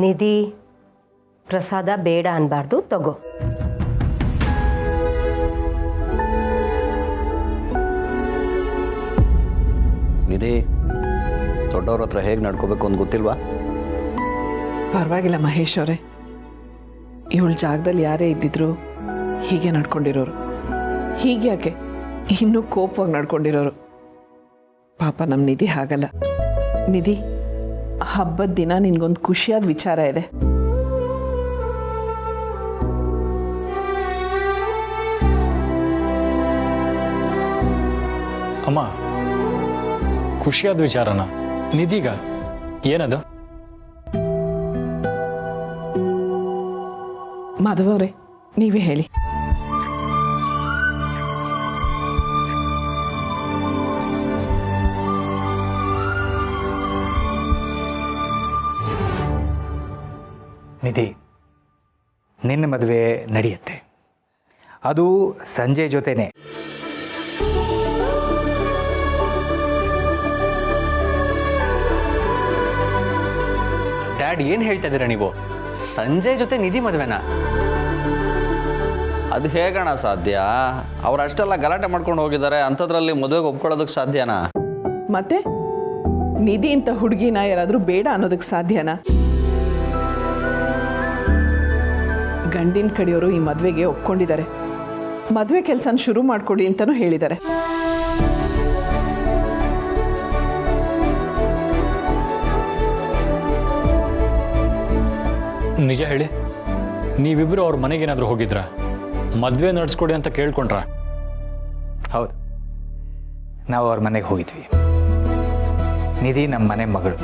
ನಿಧಿ ಪ್ರಸಾದ ಬೇಡ ಅನ್ಬಾರ್ದು, ತಗೋ. ನಿಧಿ, ದೊಡ್ಡವ್ರ ಹತ್ರ ಹೇಗೆ ನಡ್ಕೋಬೇಕು ಅಂತ ಗೊತ್ತಿಲ್ವಾ? ಪರವಾಗಿಲ್ಲ ಮಹೇಶ್ ಅವರೇ, ಇವಳ ಜಾಗದಲ್ಲಿ ಯಾರೇ ಇದ್ದಿದ್ರು ಹೀಗೆ ನಡ್ಕೊಂಡಿರೋರು. ಹೀಗ್ಯಾಕೆ ಇನ್ನೂ ಕೋಪವಾಗಿ ನಡ್ಕೊಂಡಿರೋರು. ಪಾಪ ನಮ್ಮ ನಿಧಿ ಹಾಗಲ್ಲ. ನಿಧಿ, ಹಬ್ಬದ ದಿನ ನಿನ್ಗೊಂದು ಖುಷಿಯಾದ ವಿಚಾರ ಇದೆ. ಅಮ್ಮ, ಖುಷಿಯಾದ ವಿಚಾರನ? ನಿಧಿಗ ಏನದು? ಮಾಧವ ಅವರೇ, ನೀವೇ ಹೇಳಿ. ನಿಧಿ, ನಿನ್ನ ಮದುವೆ ನಡೆಯುತ್ತೆ. ಅದು ಸಂಜೆ ಜೊತೆನೆ. ಡ್ಯಾಡ್, ಏನು ಹೇಳ್ತಾ ಇದ್ದೀರಾ ನೀವು? ಸಂಜಯ್ ಜೊತೆ ನಿಧಿ ಮದುವೆನಾ? ಅದು ಹೇಗಣ ಸಾಧ್ಯ? ಅವ್ರು ಅಷ್ಟೆಲ್ಲ ಗಲಾಟೆ ಮಾಡ್ಕೊಂಡು ಹೋಗಿದ್ದಾರೆ, ಅಂಥದ್ರಲ್ಲಿ ಮದುವೆಗೆ ಒಪ್ಕೊಳ್ಳೋದಕ್ಕೆ ಸಾಧ್ಯನಾ? ಮತ್ತೆ ನಿಧಿ ಇಂಥ ಹುಡುಗಿನ ಯಾರಾದರೂ ಬೇಡ ಅನ್ನೋದಕ್ಕೆ ಸಾಧ್ಯನಾ? ಗಂಡಿನ ಕಡೆಯವರು ಈ ಮದುವೆಗೆ ಒಪ್ಕೊಂಡಿದ್ದಾರೆ. ಮದುವೆ ಕೆಲಸನ ಶುರು ಮಾಡ್ಕೊಡಿ ಅಂತಲೂ ಹೇಳಿದ್ದಾರೆ. ನಿಜ ಹೇಳಿ, ನೀವಿಬ್ಬರು ಅವ್ರ ಮನೆಗೇನಾದರೂ ಹೋಗಿದ್ರಾ? ಮದುವೆ ನಡೆಸ್ಕೊಡಿ ಅಂತ ಕೇಳ್ಕೊಂಡ್ರಾ? ಹೌದು, ನಾವು ಅವ್ರ ಮನೆಗೆ ಹೋಗಿದ್ವಿ. ನಿಧಿ ನಮ್ಮ ಮನೆ ಮಗಳು.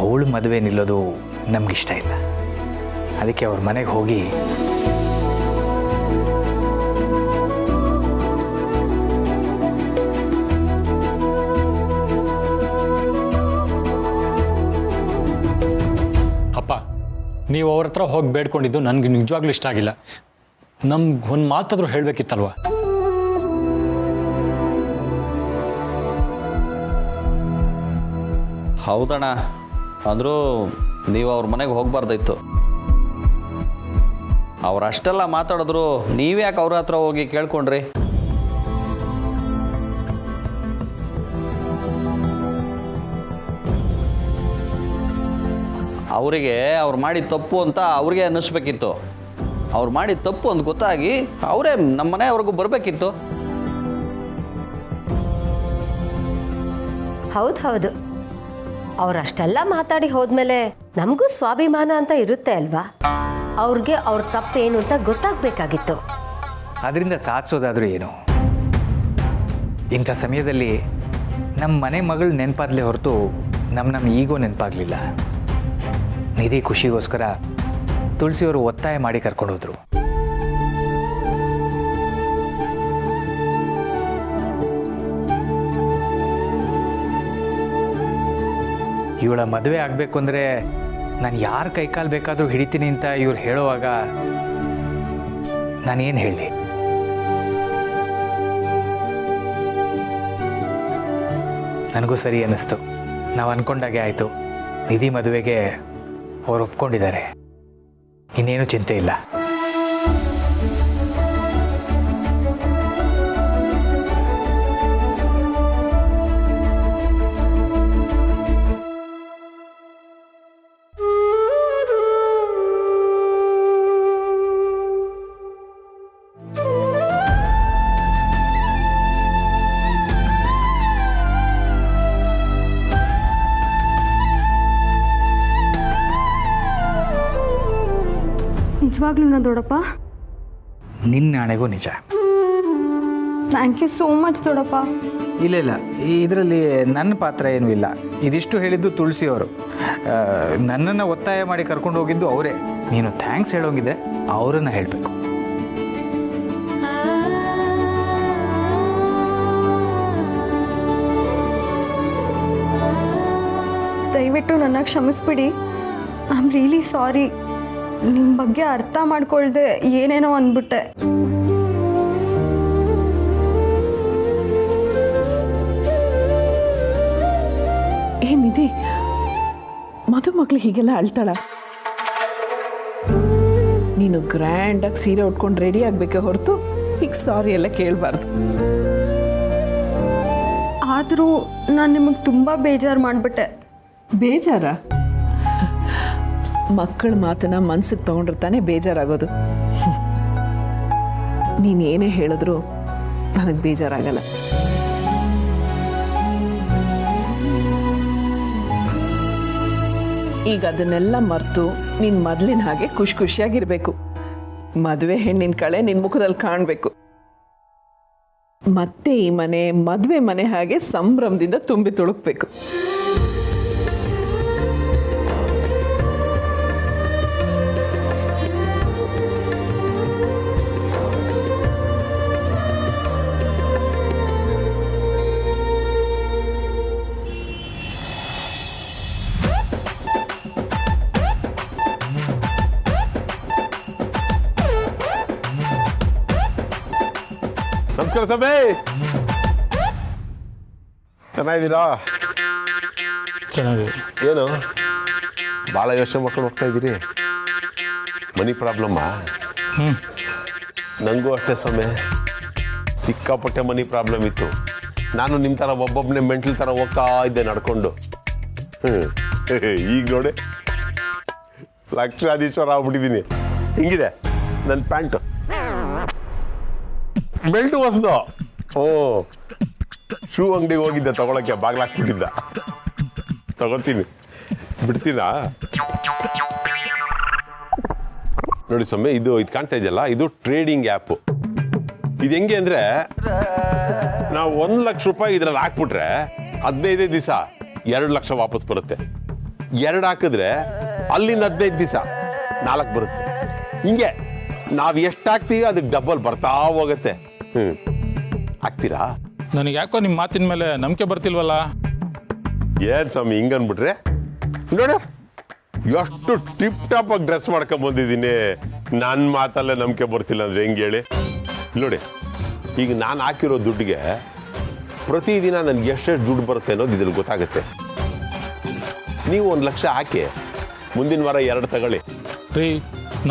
ಅವಳು ಮದುವೆ ನಿಲ್ಲೋದು ನಮಗಿಷ್ಟ ಇಲ್ಲ. ಅದಕ್ಕೆ ಅವ್ರ ಮನೆಗೆ ಹೋಗಿ ಅಪ್ಪ, ನೀವು ಅವ್ರ ಹತ್ರ ಹೋಗಿ ಬೇಡ್ಕೊಂಡಿದ್ದು ನನಗೆ ನಿಜವಾಗ್ಲೂ ಇಷ್ಟ ಆಗಿಲ್ಲ. ನಮ್ಗೆ ಒಂದು ಮಾತಾದರೂ ಹೇಳಬೇಕಿತ್ತಲ್ವ? ಹೌದಣ್ಣ, ಅಂದರೂ ನೀವು ಅವ್ರ ಮನೆಗೆ ಹೋಗಬಾರ್ದಾಯ್ತು. ಅವ್ರು ಅಷ್ಟೆಲ್ಲ ಮಾತಾಡಿದ್ರು ನೀವ್ಯಾಕೆ ಅವ್ರ ಹತ್ರ ಹೋಗಿ ಕೇಳ್ಕೊಂಡ್ರಿ? ಅವರಿಗೆ ಅವ್ರು ಮಾಡಿದ ತಪ್ಪು ಅಂತ ಅವ್ರಿಗೆ ಅನ್ನಿಸ್ಬೇಕಿತ್ತು. ಅವ್ರು ಮಾಡಿದ ತಪ್ಪು ಅಂತ ಗೊತ್ತಾಗಿ ಅವರೇ ನಮ್ಮ ಮನೆಯವ್ರಿಗೂ ಬರಬೇಕಿತ್ತು. ಹೌದು, ಅವರಷ್ಟೆಲ್ಲ ಮಾತಾಡಿ ಹೋದ್ಮೇಲೆ ನಮಗೂ ಸ್ವಾಭಿಮಾನ ಅಂತ ಇರುತ್ತೆ ಅಲ್ವಾ? ಅವ್ರಿಗೆ ಅವ್ರ ತಪ್ಪೇನು ಅಂತ ಗೊತ್ತಾಗಬೇಕಾಗಿತ್ತು. ಅದರಿಂದ ಸಾಧಿಸೋದಾದರೂ ಏನು? ಇಂಥ ಸಮಯದಲ್ಲಿ ನಮ್ಮ ಮನೆ ಮಗಳು ನೆನಪಾದ್ಲೇ ಹೊರತು ನಮ್ಮ ಈಗೋ ನೆನಪಾಗಲಿಲ್ಲ. ನಿಧಿ ಖುಷಿಗೋಸ್ಕರ ತುಳಸಿಯವರು ಒತ್ತಾಯ ಮಾಡಿ ಕರ್ಕೊಂಡೋದ್ರು. ಇವಳ ಮದುವೆ ಆಗಬೇಕು ಅಂದರೆ ನಾನು ಯಾರ ಕೈಕಾಲು ಬೇಕಾದರೂ ಹಿಡಿತೀನಿ ಅಂತ ಇವ್ರು ಹೇಳುವಾಗ ನಾನೇನು ಹೇಳಿ? ನನಗೂ ಸರಿ ಅನ್ನಿಸ್ತು. ನಾವು ಅಂದ್ಕೊಂಡಾಗೆ ಆಯಿತು. ನಿಧಿ ಮದುವೆಗೆ ಅವ್ರು ಒಪ್ಕೊಂಡಿದ್ದಾರೆ. ಇನ್ನೇನು ಚಿಂತೆ ಇಲ್ಲ. ನಿಜವಾಗ್ಲೂ ದೊಡ್ಡಪ್ಪ? ನಿನ್ನ ನಾಣೆಗೂ ನಿಜ. ಥ್ಯಾಂಕ್ ಯು ಸೋ ಮಚ್ ದೊಡ್ಡಪ್ಪ. ಇಲ್ಲ, ಇದರಲ್ಲಿ ನನ್ನ ಪಾತ್ರ ಏನೂ ಇಲ್ಲ. ಇದಿಷ್ಟು ಹೇಳಿದ್ದು ತುಳಸಿಯವರು. ನನ್ನನ್ನು ಒತ್ತಾಯ ಮಾಡಿ ಕರ್ಕೊಂಡು ಹೋಗಿದ್ದು ಅವರೇ. ನೀನು ಥ್ಯಾಂಕ್ಸ್ ಹೇಳೋಂಗಿದ್ರೆ ಅವರನ್ನು ಹೇಳಬೇಕು. ದಯವಿಟ್ಟು ನನ್ನ ಕ್ಷಮಿಸ್ಬಿಡಿ. I am really sorry. ನಿಮ್ಮ ಬಗ್ಗೆ ಅರ್ಥ ಮಾಡ್ಕೊಳ್ದೆ ಏನೇನೋ ಅಂದ್ಬಿಟ್ಟೆ. ಏನಿದೆ ಮದುಮಗಳು ಹೀಗೆಲ್ಲ ಅಳ್ತಾಳ? ನೀನು ಗ್ರ್ಯಾಂಡಾಗಿ ಸೀರೆ ಉಟ್ಕೊಂಡು ರೆಡಿ ಆಗಬೇಕೆ ಹೊರತು ಈಗ ಸಾರಿ ಎಲ್ಲ ಕೇಳಬಾರ್ದು. ಆದರೂ ನಾನು ನಿಮಗೆ ತುಂಬ ಬೇಜಾರು ಮಾಡಿಬಿಟ್ಟೆ. ಬೇಜಾರ? ಮಕ್ಕಳ ಮಾತನ್ನ ಮನ್ಸಿಗೆ ತಗೊಂಡಿರ್ತಾನೆ ಬೇಜಾರಾಗೋದು. ನೀನೇನೇ ಹೇಳಿದ್ರು ನನಗೆ ಬೇಜಾರಾಗಲ್ಲ. ಈಗ ಅದನ್ನೆಲ್ಲ ಮರೆತು ನೀನು ಮೊದಲಿನ ಹಾಗೆ ಖುಷಿಯಾಗಿರ್ಬೇಕು. ಮದುವೆ ಹೆಣ್ಣಿನ ಕಳೆ ನಿನ್ನ ಮುಖದಲ್ಲಿ ಕಾಣಬೇಕು. ಮತ್ತೆ ಈ ಮನೆ ಮದುವೆ ಮನೆ ಹಾಗೆ ಸಂಭ್ರಮದಿಂದ ತುಂಬಿ ತುಳುಕ್ಬೇಕು. ನಮಸ್ಕಾರ ಸಭೆ, ಚೆನ್ನಾಗಿದ್ದೀರಾ? ಚೆನ್ನಾಗಿ. ಏನು ಭಾಳ ಯೋಚನೆ ಮಾಡ್ಕೊಂಡು ಹೋಗ್ತಾ ಇದ್ದೀರಿ? ಮನಿ ಪ್ರಾಬ್ಲಮ್ಮಾ? ನನಗೂ ಅಷ್ಟೇ ಸಮಯ, ಸಿಕ್ಕಾಪಟ್ಟೆ ಮನಿ ಪ್ರಾಬ್ಲಮ್ ಇತ್ತು. ನಾನು ನಿಮ್ಮ ಥರ ಒಬ್ಬೊಬ್ಬನೇ ಮೆಂಟಲ್ ಥರ ಹೋಗ್ತಾ ಇದ್ದೆ ನಡ್ಕೊಂಡು. ಈಗ ನೋಡಿ ಲಕ್ಷಾಧೀಶ್ವರ ಆಗ್ಬಿಟ್ಟಿದ್ದೀನಿ. ಹಿಂಗಿದೆ ನನ್ನ ಪ್ಯಾಂಟು, ಬೆಲ್ಟು ಹೊಸದು. ಶೂ ಅಂಗಡಿಗೆ ಹೋಗಿದ್ದೆ ತಗೊಳಕ್ಕೆ, ಬಾಗ್ಲಾಕ್ಬಿಟ್ಟಿದ್ದ. ತಗೋತೀನಿ, ಬಿಡ್ತೀನಾ? ನೋಡಿ ಸೊಮ್ಮೆ, ಇದು ಕಾಣ್ತಾ ಇದೆಯಲ್ಲ, ಇದು ಟ್ರೇಡಿಂಗ್ ಆ್ಯಪು. ಇದು ಹೆಂಗೆ ಅಂದರೆ, ನಾವು 1 ಲಕ್ಷ ರೂಪಾಯಿ ಇದರಲ್ಲಿ ಹಾಕ್ಬಿಟ್ರೆ 15 ದಿವಸ 2 ಲಕ್ಷ ವಾಪಸ್ ಬರುತ್ತೆ. 2 ಹಾಕಿದ್ರೆ ಅಲ್ಲಿಂದ 15 ದಿವಸ 4 ಬರುತ್ತೆ. ಹಿಂಗೆ ನಾವು ಎಷ್ಟು ಹಾಕ್ತೀವಿ ಅದಕ್ಕೆ ಡಬಲ್ ಬರ್ತಾ ಹೋಗುತ್ತೆ. ಹಾಕ್ತೀರಾ? ನನಗೆ ಯಾಕೋ ನಿಮ್ಮ ಮಾತಿನ ಮೇಲೆ ನಂಬಿಕೆ ಬರ್ತಿಲ್ವಲ್ಲ. ಏನ್ ಸ್ವಾಮಿ ಹಿಂಗನ್ಬಿಟ್ರೆ? ನೋಡು ಎಷ್ಟು ಟಿಪ್ ಟಾಪ್ ಆಗಿ ಡ್ರೆಸ್ ಮಾಡ್ಕೊಂಡ್ ಬಂದಿದ್ದೀನಿ. ನನ್ನ ಮಾತಲ್ಲೇ ನಂಬಿಕೆ ಬರ್ತಿಲ್ಲ ಅಂದ್ರೆ ಹೆಂಗೆ ಹೇಳಿ? ನೋಡಿ, ಈಗ ನಾನು ಹಾಕಿರೋ ದುಡ್ಡಿಗೆ ಪ್ರತಿದಿನ ನನಗೆ ಎಷ್ಟೆಷ್ಟು ದುಡ್ಡು ಬರುತ್ತೆ ಅನ್ನೋದು ಇದ್ರಲ್ಲಿ ಗೊತ್ತಾಗುತ್ತೆ. ನೀವು 1 ಲಕ್ಷ ಹಾಕಿ, ಮುಂದಿನ ವಾರ 2 ತಗೊಳ್ಳಿ. ರೀ,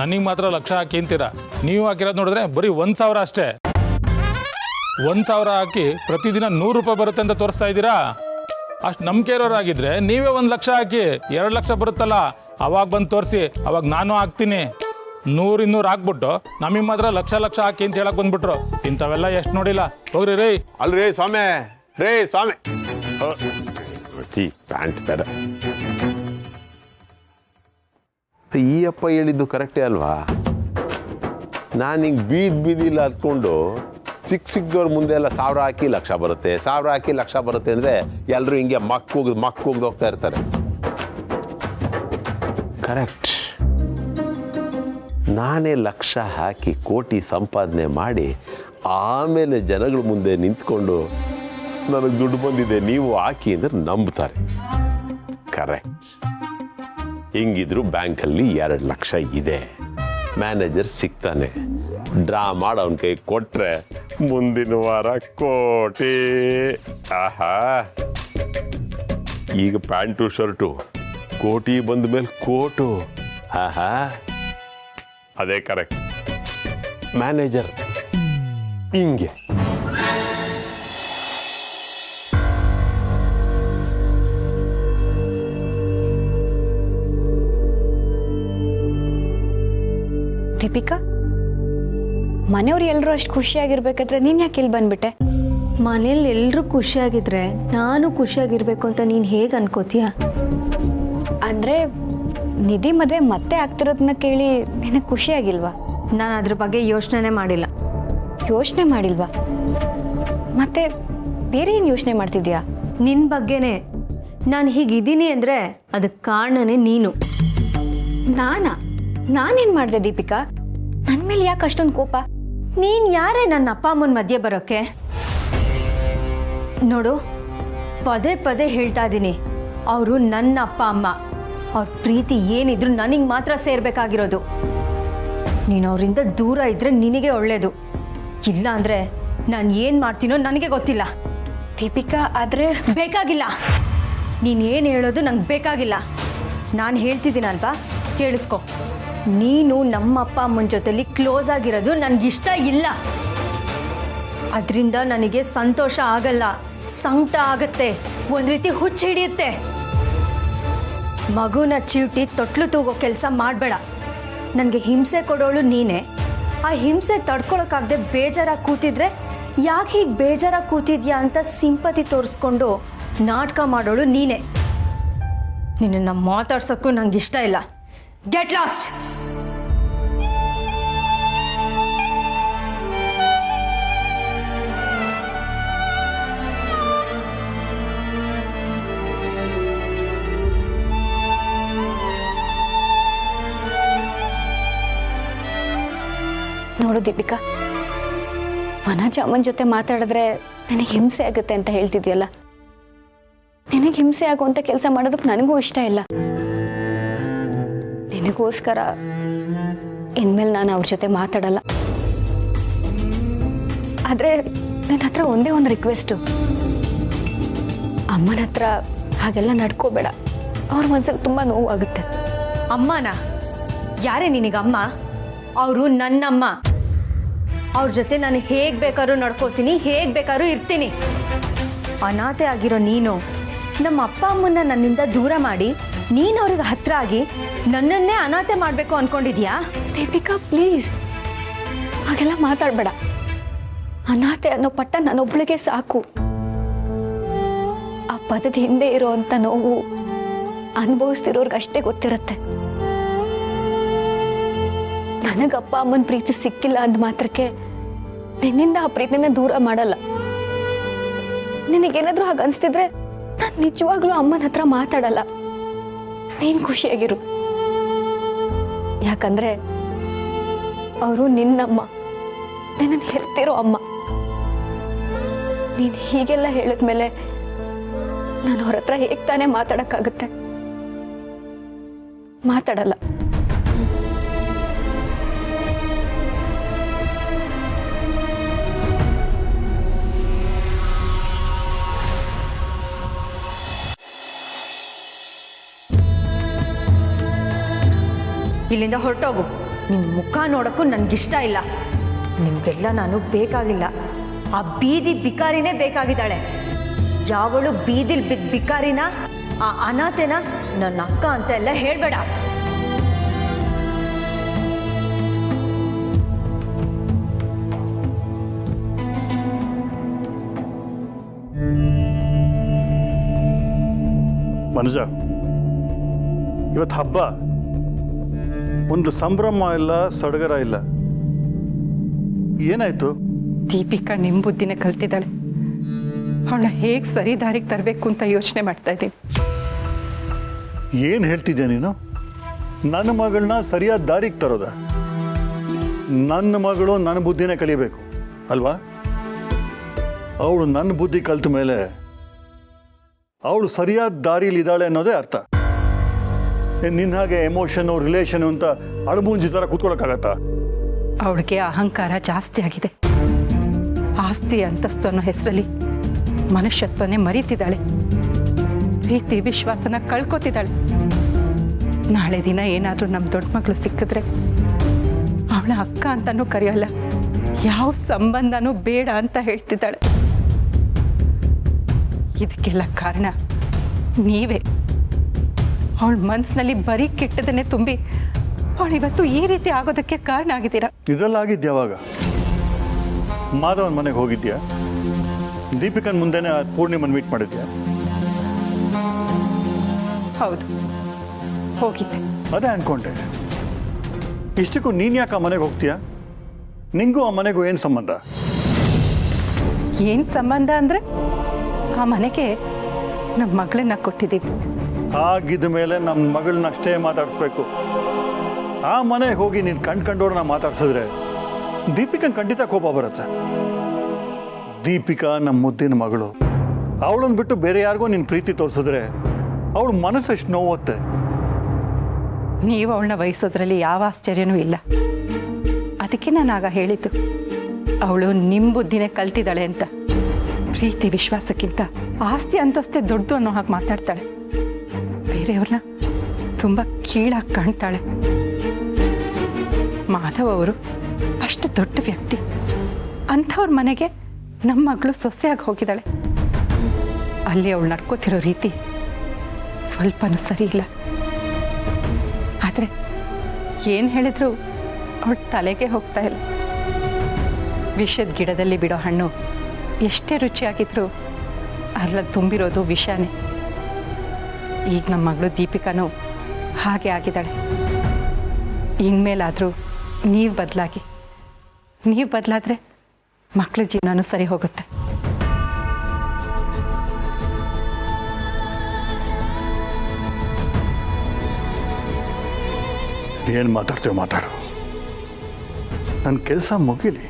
ನನಗೆ ಮಾತ್ರ ಲಕ್ಷ ಹಾಕಿ ಅಂತೀರಾ? ನೀವು ಹಾಕಿರೋದು ನೋಡಿದ್ರೆ ಬರೀ 1,000 ಅಷ್ಟೇ. 1,000 ಹಾಕಿ ಪ್ರತಿದಿನ 100 ರೂಪಾಯಿ ಬರುತ್ತೆ ಅಂತ ತೋರಿಸ್ತಾ ಇದ್ದೀರಾ? ಅಷ್ಟು ನಂಬಿಕೆ ಇರೋರಾಗಿದ್ರೆ ನೀವೇ 1 ಲಕ್ಷ ಹಾಕಿ 2 ಲಕ್ಷ ಬರುತ್ತಲ್ಲ, ಅವಾಗ ಬಂದು ತೋರಿಸಿ, ಅವಾಗ ನಾನು ಹಾಕ್ತೀನಿ. 100-200 ಹಾಕ್ಬಿಟ್ಟು ನಮಗೆ ಮಾತ್ರ ಲಕ್ಷ ಹಾಕಿ ಅಂತ ಹೇಳಕ್ ಬಂದ್ಬಿಟ್ರು. ಇಂಥವೆಲ್ಲ ಎಷ್ಟು ನೋಡಿಲ್ಲ. ಹೋಗ್ರಿ ರೀ. ಅಲ್ರಿ ಸ್ವಾಮಿ, ಸ್ವಾಮಿ ಪ್ಯಾಂಟ್ ಬೇಡ. ಈ ಅಪ್ಪ ಹೇಳಿದ್ದು ಕರೆಕ್ಟೇ ಅಲ್ವಾ? ನಾನು ಹಿಂಗೆ ಬೀದಿಲ್ಲ ಹತ್ಕೊಂಡು ಸಿಕ್ಕದವ್ರ ಮುಂದೆ ಎಲ್ಲ 1000 ಹಾಕಿ ಲಕ್ಷ ಬರುತ್ತೆ, 1000 ಹಾಕಿ ಲಕ್ಷ ಬರುತ್ತೆ ಅಂದರೆ ಎಲ್ಲರೂ ಹಿಂಗೆ ಮಕ್ಕೋಗ್ದು ಹೋಗ್ತಾ ಇರ್ತಾರೆ. ಕರೆಕ್ಟ್. ನಾನೇ ಲಕ್ಷ ಹಾಕಿ ಕೋಟಿ ಸಂಪಾದನೆ ಮಾಡಿ ಆಮೇಲೆ ಜನಗಳ ಮುಂದೆ ನಿಂತ್ಕೊಂಡು ನನಗೆ ದುಡ್ಡು ಬಂದಿದೆ ನೀವು ಹಾಕಿ ಅಂದರೆ ನಂಬ್ತಾರೆ. ಕರೆಕ್ಟ್. ಹೆಂಗಿದ್ರು ಬ್ಯಾಂಕಲ್ಲಿ 2 ಲಕ್ಷ ಇದೆ. ಮ್ಯಾನೇಜರ್ ಸಿಗ್ತಾನೆ, ಡ್ರಾ ಮಾಡಿ ಅವನ ಕೈ ಕೊಟ್ರೆ ಮುಂದಿನ ವಾರ ಕೋಟಿ. ಆಹಾ, ಈಗ ಪ್ಯಾಂಟು ಶರ್ಟು ಕೋಟಿ ಬಂದ ಮೇಲೆ ಕೋಟು. ಆಹಾ, ಅದೇ ಕರೆಕ್ಟ್. ಮ್ಯಾನೇಜರ್ ಹಿಂಗೆ. ದೀಪಿಕಾ, ಮನೆಯವ್ರು ಎಲ್ಲರೂ ಅಷ್ಟು ಖುಷಿಯಾಗಿರ್ಬೇಕಾದ್ರೆ ನೀನು ಯಾಕೆ ಇಲ್ಲಿ ಬಂದ್ಬಿಟ್ಟೆ? ಮನೇಲಿ ಎಲ್ಲರೂ ಖುಷಿಯಾಗಿದ್ರೆ ನಾನು ಖುಷಿಯಾಗಿರ್ಬೇಕು ಅಂತ ನೀನು ಹೇಗೆ ಅನ್ಕೋತೀಯ? ಅಂದರೆ ನಿಧಿ ಮದುವೆ ಮತ್ತೆ ಆಗ್ತಿರೋದನ್ನ ಕೇಳಿ ನಿನಗೆ ಖುಷಿಯಾಗಿಲ್ವಾ? ನಾನು ಅದ್ರ ಬಗ್ಗೆ ಯೋಚನೆ ಮಾಡಿಲ್ಲ. ಯೋಚನೆ ಮಾಡಿಲ್ವಾ? ಮತ್ತೆ ಬೇರೆ ಏನು ಯೋಚನೆ ಮಾಡ್ತಿದ್ಯಾ? ನಿನ್ನ ಬಗ್ಗೆನೇ. ನಾನು ಹೀಗಿದ್ದೀನಿ ಅಂದರೆ ಅದಕ್ಕೆ ಕಾರಣನೇ ನೀನು. ನಾನೇನು ಮಾಡಿದೆ ದೀಪಿಕಾ? ನನ್ನ ಮೇಲೆ ಯಾಕೆ ಅಷ್ಟೊಂದು ಕೋಪ? ನೀನು ಯಾರೇ ನನ್ನ ಅಪ್ಪ ಅಮ್ಮನ ಮಧ್ಯೆ ಬರೋಕ್ಕೆ? ನೋಡು, ಪದೇ ಹೇಳ್ತಾ ಇದ್ದೀನಿ, ಅವರು ನನ್ನ ಅಪ್ಪ ಅಮ್ಮ. ಅವ್ರ ಪ್ರೀತಿ ಏನಿದ್ರು ನನಗೆ ಮಾತ್ರ ಸೇರ್ಬೇಕಾಗಿರೋದು. ನೀನು ಅವರಿಂದ ದೂರ ಇದ್ರೆ ನಿನಗೆ ಒಳ್ಳೇದು. ಇಲ್ಲ ಅಂದರೆ ನಾನು ಏನು ಮಾಡ್ತೀನೋ ನನಗೆ ಗೊತ್ತಿಲ್ಲ. ದೀಪಿಕಾ, ಆದರೆ ಬೇಕಾಗಿಲ್ಲ. ನೀನು ಏನು ಹೇಳೋದು ನಂಗೆ ಬೇಕಾಗಿಲ್ಲ. ನಾನು ಹೇಳ್ತಿದ್ದೀನಲ್ವಾ, ಕೇಳಿಸ್ಕೊ. ನೀನು ನಮ್ಮ ಅಪ್ಪ ಅಮ್ಮನ ಜೊತೆಲಿ ಕ್ಲೋಸ್ ಆಗಿರೋದು ನನಗಿಷ್ಟ ಇಲ್ಲ. ಅದರಿಂದ ನನಗೆ ಸಂತೋಷ ಆಗಲ್ಲ, ಸಂಕಟ ಆಗತ್ತೆ, ಒಂದು ರೀತಿ ಹುಚ್ಚು ಹಿಡಿಯುತ್ತೆ. ಮಗುನ ಚೀಟಿ ತೊಟ್ಲು ತೂಗೋ ಕೆಲಸ ಮಾಡಬೇಡ. ನನಗೆ ಹಿಂಸೆ ಕೊಡೋಳು ನೀನೇ. ಆ ಹಿಂಸೆ ತಡ್ಕೊಳಕ್ಕಾಗದೆ ಬೇಜಾರಾಗಿ ಕೂತಿದ್ರೆ ಯಾಕೆ ಹೀಗೆ ಬೇಜಾರಾಗಿ ಕೂತಿದ್ಯಾ ಅಂತ ಸಿಂಪತಿ ತೋರಿಸ್ಕೊಂಡು ನಾಟಕ ಮಾಡೋಳು ನೀನೇ. ನಿನ್ನನ್ನು ಮಾತಾಡ್ಸೋಕ್ಕೂ ನಂಗೆ ಇಷ್ಟ ಇಲ್ಲ. Get lost. ನೋಡು ದೀಪಿಕಾ, ವನಜ ಅಮ್ಮನ ಜೊತೆ ಮಾತಾಡಿದ್ರೆ ನನಗೆ ಹಿಂಸೆ ಆಗುತ್ತೆ ಅಂತ ಹೇಳ್ತಿದ್ಯಲ್ಲ. ನಿನಗೆ ಹಿಂಸೆ ಆಗುವಂಥ ಕೆಲಸ ಮಾಡೋದಕ್ಕೆ ನನಗೂ ಇಷ್ಟ ಇಲ್ಲ. ನಿನಗೋಸ್ಕರ ಇನ್ಮೇಲೆ ನಾನು ಅವ್ರ ಜೊತೆ ಮಾತಾಡಲ್ಲ. ಆದರೆ ನನ್ನ ಹತ್ರ ಒಂದೇ ಒಂದು ರಿಕ್ವೆಸ್ಟು, ಅಮ್ಮನ ಹತ್ರ ಹಾಗೆಲ್ಲ ನಡ್ಕೋಬೇಡ. ಅವ್ರ ಮನ್ಸಿಗೆ ತುಂಬ ನೋವಾಗುತ್ತೆ. ಅಮ್ಮನ ಯಾರೇ ನಿನಗಮ್ಮ? ಅವರು ನನ್ನಮ್ಮ. ಅವ್ರ ಜೊತೆ ನಾನು ಹೇಗೆ ಬೇಕಾದ್ರೂ ನಡ್ಕೋತೀನಿ, ಹೇಗೆ ಬೇಕಾದ್ರೂ ಇರ್ತೀನಿ. ಅನಾಥೆ ಆಗಿರೋ ನೀನು ನಮ್ಮ ಅಪ್ಪ ಅಮ್ಮನ್ನ ನನ್ನಿಂದ ದೂರ ಮಾಡಿ ನೀನು ಅವ್ರಿಗೆ ಹತ್ರ ಆಗಿ ನನ್ನನ್ನೇ ಅನಾಥೆ ಮಾಡಬೇಕು ಅಂದ್ಕೊಂಡಿದ್ಯಾ? ದೀಪಿಕಾ ಪ್ಲೀಸ್, ಹಾಗೆಲ್ಲ ಮಾತಾಡಬೇಡ. ಅನಾಥೆ ಅನ್ನೋ ಪಟ್ಟ ನನ್ನೊಬ್ಳಿಗೆ ಸಾಕು. ಆ ಪದದ ಹಿಂದೆ ಇರೋವಂಥ ನೋವು ಅನುಭವಿಸ್ತಿರೋರ್ಗೆ ಅಷ್ಟೇ ಗೊತ್ತಿರುತ್ತೆ. ನನಗಪ್ಪ ಅಮ್ಮನ ಪ್ರೀತಿ ಸಿಕ್ಕಿಲ್ಲ ಅಂದ ಮಾತ್ರಕ್ಕೆ ನಿನ್ನಿಂದ ಆ ಪ್ರೀತಿನ ದೂರ ಮಾಡಲ್ಲ. ನಿನಗೇನಾದ್ರೂ ಹಾಗೆ ಅನಿಸ್ತಿದ್ರೆ ನಾನು ನಿಜವಾಗ್ಲೂ ಅಮ್ಮನ ಹತ್ರ ಮಾತಾಡಲ್ಲ. ನೀನು ಖುಷಿಯಾಗಿರು. ಯಾಕಂದ್ರೆ ಅವರು ನಿನ್ನಮ್ಮ, ನಿನ್ನನ್ನು ಹೆರ್ತಿರೋ ಅಮ್ಮ. ನೀನು ಹೀಗೆಲ್ಲ ಹೇಳಿದ್ಮೇಲೆ ನಾನು ಅವ್ರ ಹತ್ರ ಹೇಗೆ ತಾನೇ ಮಾತಾಡೋಕ್ಕಾಗುತ್ತೆ? ಮಾತಾಡಲ್ಲ. ಇಲ್ಲಿಂದ ಹೊರಟೋಗು. ನಿನ್ನ ಮುಖ ನೋಡೋಕ್ಕೂ ನನಗಿಷ್ಟ ಇಲ್ಲ. ನಿಮಗೆಲ್ಲ ನಾನು ಬೇಕಾಗಿಲ್ಲ. ಆ ಬೀದಿ ಬಿಕಾರಿನೇ ಬೇಕಾಗಿದ್ದಾಳೆ. ಯಾವಳು ಬೀದಿಲ್ ಬಿದ್ದ ಬಿಕಾರಿನ, ಆ ಅನಾಥೆನ ನನ್ನ ಅಕ್ಕ ಅಂತ ಎಲ್ಲ ಹೇಳಬೇಡ. ಮನುಜ, ಇವತ್ತು ಹಬ್ಬ, ಒಂದು ಸಂಭ್ರಮ ಇಲ್ಲ, ಸಡಗರ ಇಲ್ಲ. ಏನಾಯ್ತು? ದೀಪಿಕಾ ನಿಮ್ಮ ಬುದ್ಧಿನೇ ಕಲ್ತಿದ್ದಾಳೆ. ಅವಳ ಹೇಗೆ ಸರಿ ದಾರಿಗೆ ತರಬೇಕು ಅಂತ ಯೋಚನೆ ಮಾಡ್ತಾ ಇದ್ದೀನಿ. ಏನು ಹೇಳ್ತಿದ್ಯಾ ನೀನು? ನನ್ನ ಮಗಳನ್ನ ಸರಿಯಾದ ದಾರಿಗೆ ತರೋದ? ನನ್ನ ಮಗಳು ನನ್ನ ಬುದ್ಧಿನೇ ಕಲಿಬೇಕು ಅಲ್ವಾ? ಅವಳು ನನ್ನ ಬುದ್ಧಿ ಕಲ್ತ ಮೇಲೆ ಅವಳು ಸರಿಯಾದ ದಾರಿಯಲ್ಲಿದ್ದಾಳೆ ಅನ್ನೋದೇ ಅರ್ಥ. ನಿನ್ನ ಹಾಗೆ ಎಮೋಷನು, ರಿಲೇಷನು ಅಂತ ಅಳಮೂಂಜಿ ಥರ ಕೂತ್ಕೊಳ್ಳೋಕ್ಕಾಗತ್ತಾ? ಅವಳಿಗೆ ಅಹಂಕಾರ ಜಾಸ್ತಿ ಆಗಿದೆ. ಆಸ್ತಿ ಅಂತಸ್ತು ಅನ್ನೋ ಹೆಸರಲ್ಲಿ ಮನುಷ್ಯತ್ವನೇ ಮರೀತಿದ್ದಾಳೆ. ಪ್ರೀತಿ ವಿಶ್ವಾಸನ ಕಳ್ಕೊತಿದ್ದಾಳೆ. ನಾಳೆ ದಿನ ಏನಾದರೂ ನಮ್ಮ ದೊಡ್ಡ ಮಗಳು ಸಿಕ್ಕಿದ್ರೆ ಅವಳ ಅಕ್ಕ ಅಂತನೂ ಕರೆಯಲ್ಲ, ಯಾವ ಸಂಬಂಧನೂ ಬೇಡ ಅಂತ ಹೇಳ್ತಿದ್ದಾಳೆ. ಇದಕ್ಕೆಲ್ಲ ಕಾರಣ ನೀವೇ. ಅವಳ ಮನಸ್ಸಿನಲ್ಲಿ ಬರೀ ಕೆಟ್ಟದನ್ನೇ ತುಂಬಿ ಅವಳು ಇವತ್ತು ಈ ರೀತಿ ಆಗೋದಕ್ಕೆ ಕಾರಣ ಆಗಿದ್ದೀರಾ. ಇದೆಲ್ಲ ಆಗಿದ್ದೆ ಯಾವಾಗ? ಮಾಧವನ್ ಮನೆಗೆ ಹೋಗಿದ್ಯಾ? ದೀಪಿಕನ್ ಮುಂದೆನೆ ಪೂರ್ಣಿಮನ್ ಮೀಟ್ ಮಾಡಿದ್ಯಾ? ಹೌದು, ಹೋಗಿದ್ದೆ. ಅದೇ ಅನ್ಕೊಂಡೆ. ಇಷ್ಟಕ್ಕೂ ನೀನು ಯಾಕೆ ಆ ಮನೆಗೆ ಹೋಗ್ತೀಯಾ? ನಿಂಗೂ ಆ ಮನೆಗೂ ಏನು ಸಂಬಂಧ? ಏನು ಸಂಬಂಧ ಅಂದರೆ, ಆ ಮನೆಗೆ ನಮ್ಮ ಮಗಳನ್ನ ಕೊಟ್ಟಿದ್ದೀವಿ. ಆಗಿದ್ದ ಮೇಲೆ ನಮ್ಮ ಮಗಳನ್ನ ಅಷ್ಟೇ ಮಾತಾಡಿಸ್ಬೇಕು. ಆ ಮನೆಗೆ ಹೋಗಿ ನೀನು ಕಂಡ್ಕೊಂಡವ್ರನ್ನ ಮಾತಾಡ್ಸಿದ್ರೆ ದೀಪಿಕನ್ ಖಂಡಿತ ಕೋಪ ಬರುತ್ತೆ. ದೀಪಿಕಾ ನಮ್ಮ ಮುದ್ದಿನ ಮಗಳು. ಅವಳನ್ನು ಬಿಟ್ಟು ಬೇರೆ ಯಾರಿಗೋ ನಿನ್ನ ಪ್ರೀತಿ ತೋರಿಸಿದ್ರೆ ಅವಳ ಮನಸ್ಸೆಷ್ಟು ನೋವುತ್ತೆ. ನೀವು ಅವಳನ್ನ ವಹಿಸೋದ್ರಲ್ಲಿ ಯಾವ ಆಶ್ಚರ್ಯನೂ ಇಲ್ಲ. ಅದಕ್ಕೆ ನಾನು ಆಗ ಹೇಳಿದ್ದು, ಅವಳು ನಿಮ್ಮ ಬುದ್ಧಿನೇ ಕಲ್ತಿದ್ದಾಳೆ ಅಂತ. ಪ್ರೀತಿ ವಿಶ್ವಾಸಕ್ಕಿಂತ ಆಸ್ತಿ ಅಂತಸ್ತೆ ದೊಡ್ಡದು ಅನ್ನೋ ಹಾಗೆ ಮಾತಾಡ್ತಾಳೆ. ಬೇರೆಯವ್ರನ್ನ ತುಂಬ ಕೀಳಾಗಿ ಕಾಣ್ತಾಳೆ. ಮಾಧವ್ ಅವರು ಅಷ್ಟು ದೊಡ್ಡ ವ್ಯಕ್ತಿ, ಅಂಥವ್ರ ಮನೆಗೆ ನಮ್ಮ ಮಗಳು ಸೊಸೆಯಾಗಿ ಹೋಗಿದ್ದಾಳೆ. ಅಲ್ಲಿ ಅವಳು ನಡ್ಕೋತಿರೋ ರೀತಿ ಸ್ವಲ್ಪನೂ ಸರಿ ಇಲ್ಲ. ಆದರೆ ಏನು ಹೇಳಿದ್ರು ಅವಳ ತಲೆಗೆ ಹೋಗ್ತಾ ಇಲ್ಲ. ವಿಷದ ಗಿಡದಲ್ಲಿ ಬಿಡೋ ಹಣ್ಣು ಎಷ್ಟೇ ರುಚಿಯಾಗಿದ್ರು ಅದ್ರಲ್ಲಿ ತುಂಬಿರೋದು ವಿಷನೇ. ಈಗ ನಮ್ಮ ಮಗಳು ದೀಪಿಕಾನೂ ಹಾಗೆ ಆಗಿದ್ದಾಳೆ. ಇನ್ಮೇಲಾದರೂ ನೀವು ಬದಲಾದರೆ ಮಕ್ಕಳ ಜೀವನನೂ ಸರಿ ಹೋಗುತ್ತೆ. ಏನು ಮಾತಾಡ್ತೇವೆ ಮಾತಾಡು. ನನ್ನ ಕೆಲಸ ಮುಗೀಲಿ,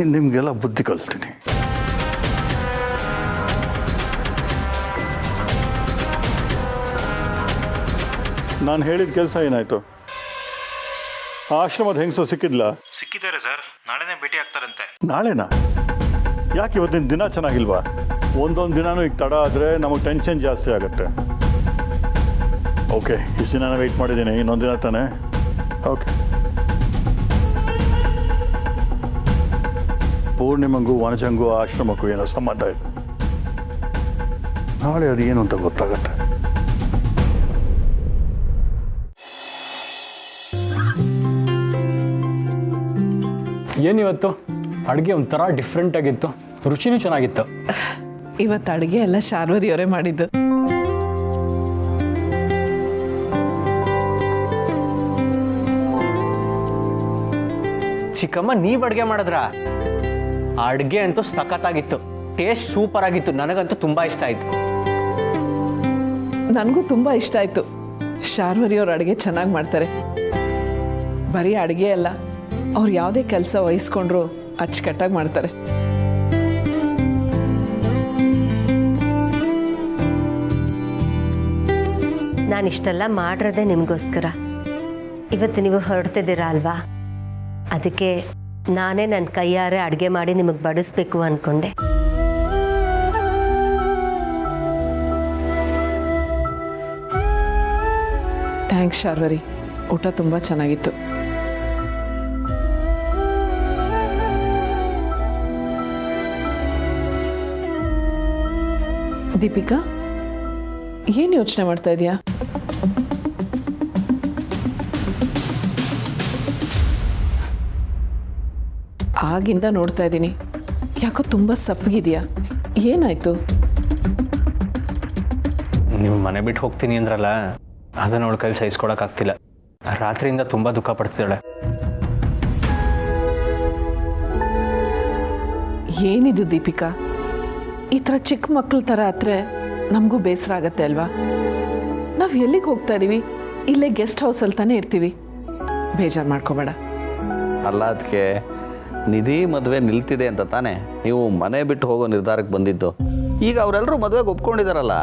ನಿಮಗೆಲ್ಲ ಬುದ್ಧಿ ಕಲಿಸ್ತೀನಿ. ನಾನು ಹೇಳಿದ ಕೆಲಸ ಏನಾಯ್ತು? ಆಶ್ರಮದ ಹೆಂಗಸು ಸಿಕ್ಕಿದ್ಲಾ? ಸಿಕ್ಕಿದ್ದಾರೆ ಸರ್, ನಾಳೆನೇ ಭೇಟಿ ಆಗ್ತಾರಂತೆ. ನಾಳೆನಾ? ಯಾಕೆ ಇವತ್ತಿನ ದಿನ ಚೆನ್ನಾಗಿಲ್ವಾ? ಒಂದೊಂದು ದಿನಾನೂ ಈಗ ತಡ ಆದರೆ ನಮಗೆ ಟೆನ್ಷನ್ ಜಾಸ್ತಿ ಆಗುತ್ತೆ. ಓಕೆ, ಇಷ್ಟು ದಿನ ವೆಯ್ಟ್ ಮಾಡಿದ್ದೀನಿ, ಇನ್ನೊಂದು ದಿನ ತಾನೇ. ಓಕೆ. ಪೂರ್ಣಿಮಂಗೂ ವನಜಂಗೂ ಆಶ್ರಮಕ್ಕೂ ಏನೋ ಸಂಬಂಧ ಇದೆ. ನಾಳೆ ಅದು ಏನು ಅಂತ ಗೊತ್ತಾಗತ್ತೆ. ಏನಿವತ್ತು ಅಡುಗೆ ಒಂಥರ ಡಿಫ್ರೆಂಟ್ ಆಗಿತ್ತು, ರುಚಿನೂ ಚೆನ್ನಾಗಿತ್ತು. ಇವತ್ತು ಅಡುಗೆ ಎಲ್ಲ ಶಾರ್ವರಿಯವರೇ ಮಾಡಿದ್ದು. ಚಿಕ್ಕಮ್ಮ ನೀವು ಅಡುಗೆ ಮಾಡಿದ್ರ? ಅಡುಗೆ ಅಂತೂ ಸಖತ್ತಾಗಿತ್ತು, ಟೇಸ್ಟ್ ಸೂಪರ್ ಆಗಿತ್ತು. ನನಗಂತೂ ತುಂಬ ಇಷ್ಟ ಆಯಿತು. ನನಗೂ ತುಂಬ ಇಷ್ಟ ಆಯಿತು. ಶಾರ್ವರಿಯವ್ರ ಅಡುಗೆ ಚೆನ್ನಾಗಿ ಮಾಡ್ತಾರೆ. ಬರೀ ಅಡುಗೆ ಅಲ್ಲ, ಅವ್ರು ಯಾವುದೇ ಕೆಲಸ ವಹಿಸ್ಕೊಂಡ್ರು ಅಚ್ಚುಕಟ್ಟಾಗಿ ಮಾಡ್ತಾರೆ. ನಾನಿಷ್ಟೆಲ್ಲ ಮಾಡಿರೋದೇ ನಿಮಗೋಸ್ಕರ. ಇವತ್ತು ನೀವು ಹೊರಡ್ತಿದ್ದೀರಾ ಅಲ್ವಾ, ಅದಕ್ಕೆ ನಾನೇ ನನ್ನ ಕೈಯಾರೆ ಅಡುಗೆ ಮಾಡಿ ನಿಮಗೆ ಬಡಿಸ್ಬೇಕು ಅಂದ್ಕೊಂಡೆ. ಥ್ಯಾಂಕ್ಸ್ ಶಾರ್ವರಿ, ಊಟ ತುಂಬ ಚೆನ್ನಾಗಿತ್ತು. ದೀಪಿಕಾ, ಏನು ಯೋಚನೆ ಮಾಡ್ತಾ ಇದೀಯಾ? ಆಗಿಂದ ನೋಡ್ತಾ ಇದ್ದೀನಿ, ಯಾಕೋ ತುಂಬ ಸಪ್ಪಗಿದೆಯಾ, ಏನಾಯ್ತು? ನೀವು ಮನೆ ಬಿಟ್ಟು ಹೋಗ್ತೀನಿ ಅಂದ್ರಲ್ಲ, ಅದನ್ನ ಅವಳ ಕೈಲಿ ಸಹಿಸ್ಕೊಳಕ್ಕಾಗ್ತಿಲ್ಲ. ರಾತ್ರಿಯಿಂದ ತುಂಬ ದುಃಖ ಪಡ್ತಿದ್ದಾಳೆ. ಏನಿದು ದೀಪಿಕಾ, ಈ ಥರ ಚಿಕ್ಕ ಮಕ್ಕಳ ಥರ ಆದರೆ ನಮಗೂ ಬೇಸರ ಆಗತ್ತೆ ಅಲ್ವಾ? ನಾವು ಎಲ್ಲಿಗೆ ಹೋಗ್ತಾ ಇದ್ದೀವಿ? ಇಲ್ಲೇ ಗೆಸ್ಟ್ ಹೌಸಲ್ಲಿ ತಾನೇ ಇರ್ತೀವಿ, ಬೇಜಾರು ಮಾಡ್ಕೋಬೇಡ. ಅಲ್ಲ, ಅದಕ್ಕೆ ನಿಧಿ ಮದುವೆ ನಿಲ್ತಿದೆ ಅಂತ ತಾನೇ ನೀವು ಮನೆ ಬಿಟ್ಟು ಹೋಗೋ ನಿರ್ಧಾರಕ್ಕೆ ಬಂದಿದ್ದು. ಈಗ ಅವರೆಲ್ಲರೂ ಮದುವೆಗೆ ಒಪ್ಕೊಂಡಿದ್ದಾರಲ್ಲ,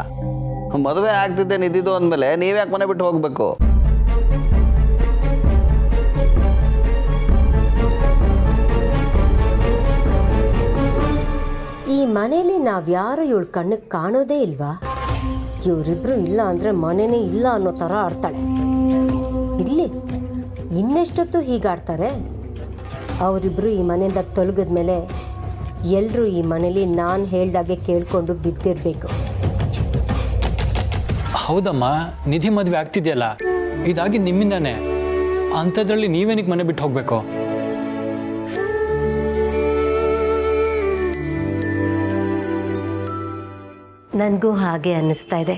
ಮದುವೆ ಆಗ್ತಿದ್ದೆ ನಿಧಿದು ಅಂದಮೇಲೆ ನೀವ್ಯಾಕೆ ಮನೆ ಬಿಟ್ಟು ಹೋಗಬೇಕು? ಈ ಮನೇಲಿ ನಾವ್ಯಾರು ಇವಳು ಕಣ್ಣಿಗೆ ಕಾಣೋದೇ ಇಲ್ವಾ? ಇವರಿಬ್ರು ಇಲ್ಲ ಅಂದರೆ ಮನೆನೇ ಇಲ್ಲ ಅನ್ನೋ ಥರ ಆಡ್ತಾಳೆ. ಇಲ್ಲಿ ಇನ್ನೆಷ್ಟೊತ್ತು ಹೀಗಾಡ್ತಾರೆ? ಅವರಿಬ್ರು ಈ ಮನೆಯಿಂದ ತೊಲಗಿದ ಮೇಲೆ ಎಲ್ಲರೂ ಈ ಮನೇಲಿ ನಾನು ಹೇಳ್ದಾಗೆ ಕೇಳಿಕೊಂಡು ಬಿದ್ದಿರಬೇಕು. ಹೌದಮ್ಮ, ನಿಧಿ ಮದುವೆ ಆಗ್ತಿದೆಯಲ್ಲ, ಇದಾಗಿ ನಿಮ್ಮಿಂದಾನೆ. ಅಂಥದ್ರಲ್ಲಿ ನೀವೇನಿಗೆ ಮನೆ ಬಿಟ್ಟು ಹೋಗಬೇಕು? ನನಗೂ ಹಾಗೆ ಅನ್ನಿಸ್ತಾ ಇದೆ.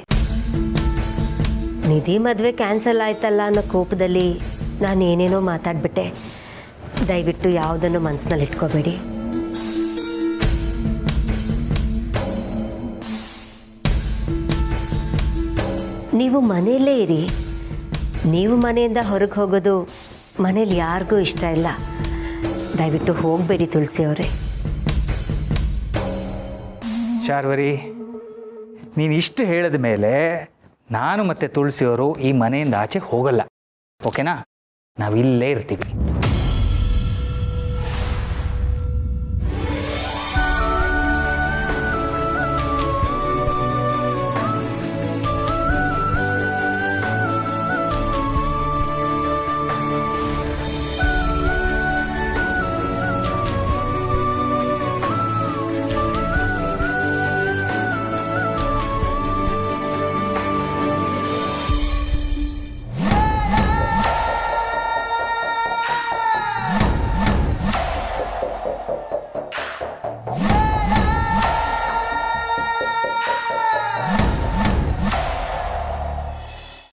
ನಿಧಿ ಮದುವೆ ಕ್ಯಾನ್ಸಲ್ ಆಯ್ತಲ್ಲ ಅನ್ನೋ ಕೋಪದಲ್ಲಿ ನಾನು ಏನೇನೋ ಮಾತಾಡ್ಬಿಟ್ಟೆ. ದಯವಿಟ್ಟು ಯಾವುದನ್ನು ಮನಸ್ಸಿನಲ್ಲಿ ಇಟ್ಕೋಬೇಡಿ. ನೀವು ಮನೆಯಲ್ಲೇ ಇರಿ. ನೀವು ಮನೆಯಿಂದ ಹೊರಗೆ ಹೋಗೋದು ಮನೇಲಿ ಯಾರಿಗೂ ಇಷ್ಟ ಇಲ್ಲ. ದಯವಿಟ್ಟು ಹೋಗಬೇಡಿ ತುಳಸಿ ಅವರೇ. ಶಾರ್ವರಿ, ನೀನು ಇಷ್ಟು ಹೇಳಿದ ಮೇಲೆ ನಾನು ಮತ್ತು ತುಳಸಿಯವರು ಈ ಮನೆಯಿಂದ ಆಚೆ ಹೋಗಲ್ಲ, ಓಕೆನಾ? ನಾವು ಇಲ್ಲೇ ಇರ್ತೀವಿ.